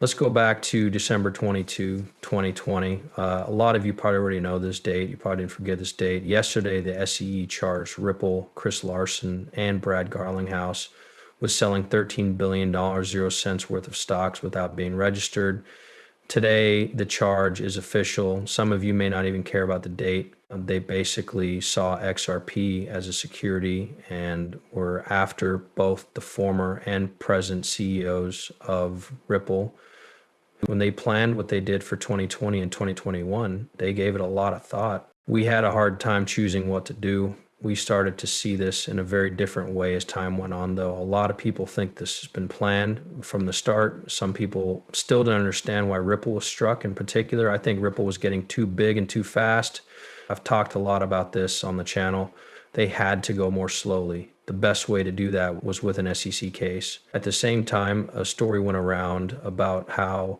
Let's go back to December 22, 2020. A lot of you probably already know this date. You probably didn't forget this date. Yesterday, the SEC charged Ripple, Chris Larsson, and Brad Garlinghouse with selling $13 billion, 0 cents worth of stocks without being registered. Today, the charge is official. Some of you may not even care about the date. They basically saw XRP as a security and were after both the former and present CEOs of Ripple. When they planned what they did for 2020 and 2021, they gave it a lot of thought. We had a hard time choosing what to do. We started to see this in a very different way as time went on, though. A lot of people think this has been planned from the start. Some people still don't understand why Ripple was struck in particular. I think Ripple was getting too big and too fast. I've talked a lot about this on the channel. They had to go more slowly. The best way to do that was with an SEC case. At the same time, a story went around about how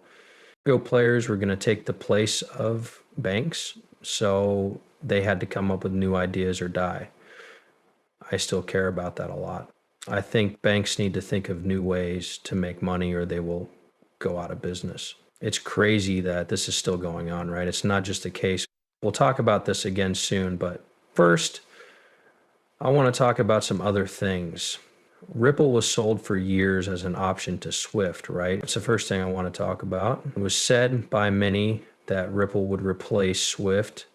crypto players were going to take the place of banks, so they had to come up with new ideas or die. I still care about that a lot. I think banks need to think of new ways to make money or they will go out of business. It's crazy that this is still going on, right? It's not just a case. We'll talk about this again soon, but first, I want to talk about some other things. Ripple was sold for years as an option to Swift, right? It's the first thing I want to talk about. It was said by many that Ripple would replace Swift.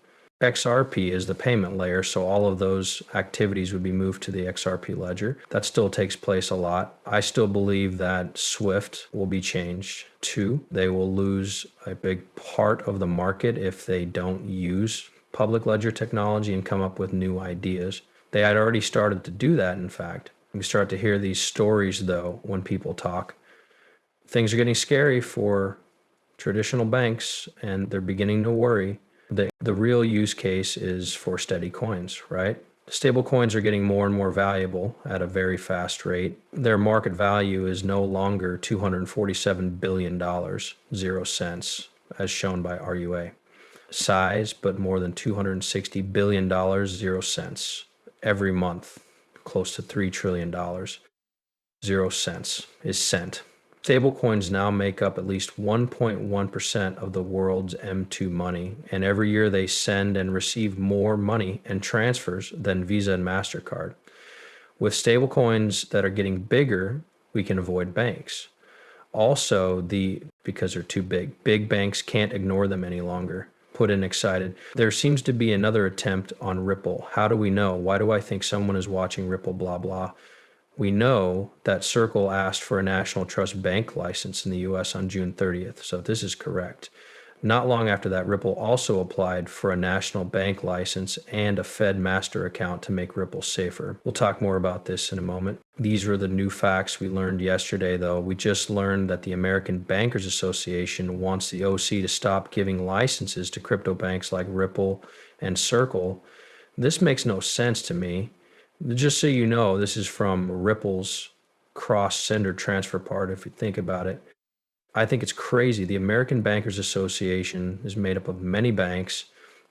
XRP is the payment layer, so all of those activities would be moved to the XRP ledger. That still takes place a lot. I still believe that Swift will be changed too. They will lose a big part of the market if they don't use public ledger technology and come up with new ideas. They had already started to do that, in fact. We start to hear these stories, though, when people talk. Things are getting scary for traditional banks, and they're beginning to worry. The real use case is for steady coins, right? Stable coins are getting more and more valuable at a very fast rate. Their market value is no longer $247 billion, 0 cents, as shown by RUA. Size, but more than $260 billion, 0 cents. Every month, close to $3 trillion, 0 cents is sent. Stablecoins now make up at least 1.1% of the world's M2 money, and every year they send and receive more money and transfers than Visa and MasterCard. With stablecoins that are getting bigger, we can avoid banks. Also, because they're too big banks can't ignore them any longer. Put in excited. There seems to be another attempt on Ripple. How do we know? Why do I think someone is watching Ripple, blah, blah? We know that Circle asked for a National Trust Bank license in the US on June 30th, so this is correct. Not long after that, Ripple also applied for a national bank license and a Fed master account to make Ripple safer. We'll talk more about this in a moment. These were the new facts we learned yesterday, though. We just learned that the American Bankers Association wants the OC to stop giving licenses to crypto banks like Ripple and Circle. This makes no sense to me. Just so you know, this is from Ripple's cross-sender transfer part, if you think about it. I think it's crazy. The American Bankers Association is made up of many banks.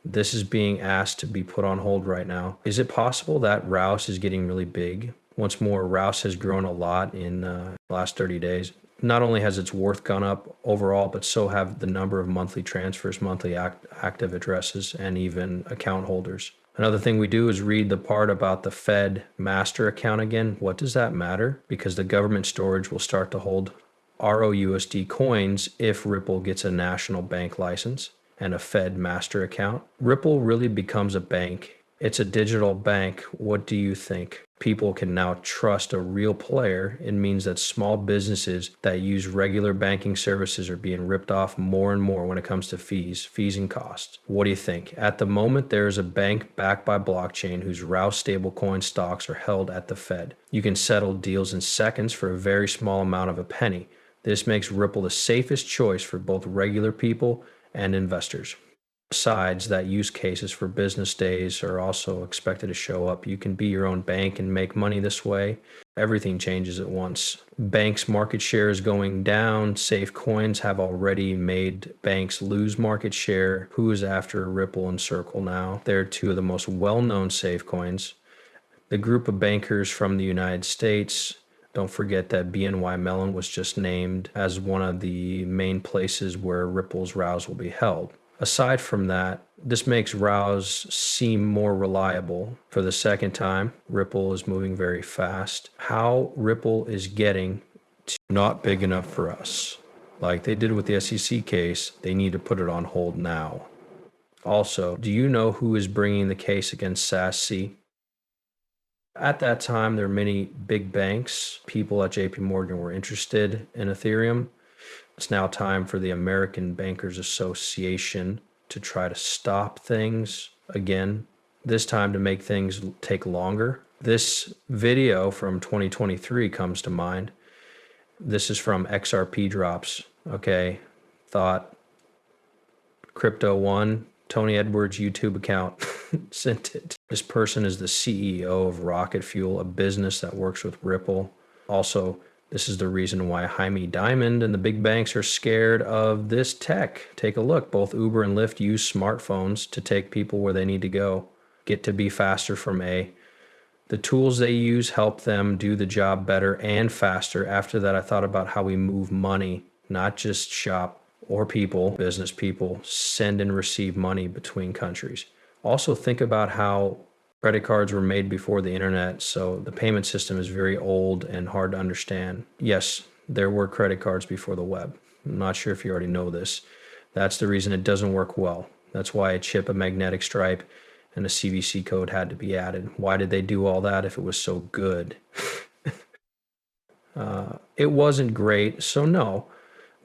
This is being asked to be put on hold right now. Is it possible that Rouse is getting really big? Once more, Rouse has grown a lot in the last 30 days. Not only has its worth gone up overall, but so have the number of monthly transfers, monthly active addresses, and even account holders. Another thing we do is read the part about the Fed master account again. What does that matter? Because the government storage will start to hold RLUSD coins if Ripple gets a national bank license and a Fed master account. Ripple really becomes a bank. It's a digital bank. What do you think? People can now trust a real player. It means that small businesses that use regular banking services are being ripped off more and more when it comes to fees and costs. What do you think? At the moment, there is a bank backed by blockchain whose Rouse stablecoin stocks are held at the Fed. You can settle deals in seconds for a very small amount of a penny. This makes Ripple the safest choice for both regular people and investors. Besides, that use cases for business days are also expected to show up. You can be your own bank and make money this way. Everything changes at once. Banks' market share is going down. Safe coins have already made banks lose market share. Who is after Ripple and Circle now? They're two of the most well-known safe coins. The group of bankers from the United States Don't forget that BNY Mellon was just named as one of the main places where Ripple's rows will be held. Aside from that, this makes rows seem more reliable. For the second time, Ripple is moving very fast. How Ripple is getting to not big enough for us. Like they did with the SEC case, they need to put it on hold now. Also, do you know who is bringing the case against SASC? At that time, there were many big banks. People at JP Morgan were interested in Ethereum. It's now time for the American Bankers Association to try to stop things again, this time to make things take longer. This video from 2023 comes to mind. This is from XRP drops. Okay, thought Crypto One, Tony Edwards' YouTube account sent it. This person is the CEO of Rocket Fuel, a business that works with Ripple. Also, this is the reason why Jaime Dimon and the big banks are scared of this tech. Take a look. Both Uber and Lyft use smartphones to take people where they need to go, get to be faster from A. The tools they use help them do the job better and faster. After that, I thought about how we move money, not just shop or people, business people, send and receive money between countries. Also think about how credit cards were made before the internet, so the payment system is very old and hard to understand. Yes, there were credit cards before the web. I'm not sure if you already know this. That's the reason it doesn't work well. That's why a chip, a magnetic stripe, and a CVC code had to be added. Why did they do all that if it was so good? It wasn't great, so no.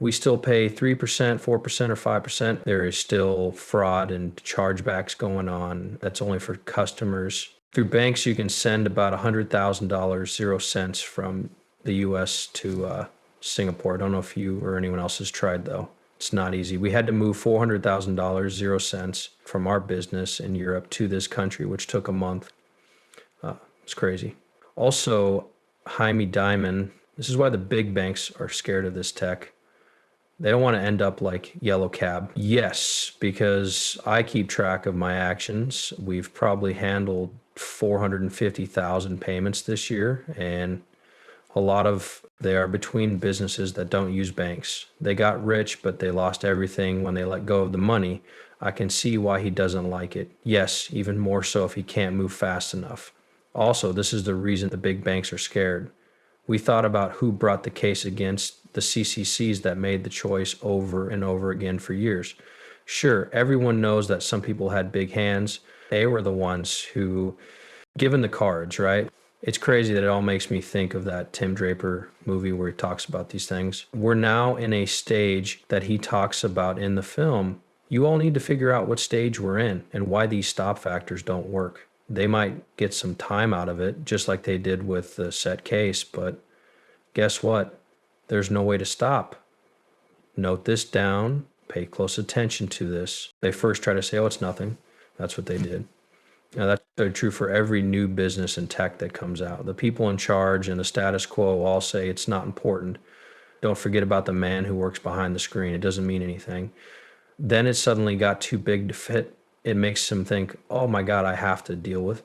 We still pay 3%, 4%, or 5%. There is still fraud and chargebacks going on. That's only for customers. Through banks, you can send about $100,000, 0 cents from the US to Singapore. I don't know if you or anyone else has tried, though. It's not easy. We had to move $400,000, 0 cents from our business in Europe to this country, which took a month. It's crazy. Also, Jaime Dimon, this is why the big banks are scared of this tech. They don't want to end up like Yellow Cab. Yes, because I keep track of my actions. We've probably handled 450,000 payments this year, and a lot of they are between businesses that don't use banks. They got rich, but they lost everything when they let go of the money. I can see why he doesn't like it. Yes, even more so if he can't move fast enough. Also, this is the reason the big banks are scared. We thought about who brought the case against the CCCs that made the choice over and over again for years. Sure, everyone knows that some people had big hands. They were the ones who, given the cards, right? It's crazy that it all makes me think of that Tim Draper movie where he talks about these things. We're now in a stage that he talks about in the film. You all need to figure out what stage we're in and why these stop factors don't work. They might get some time out of it, just like they did with the set case, but guess what? There's no way to stop. Note this down. Pay close attention to this. They first try to say, oh, it's nothing. That's what they did. Now, that's true for every new business and tech that comes out. The people in charge and the status quo all say it's not important. Don't forget about the man who works behind the screen. It doesn't mean anything. Then it suddenly got too big to fit. It makes them think, oh my God, I have to deal with.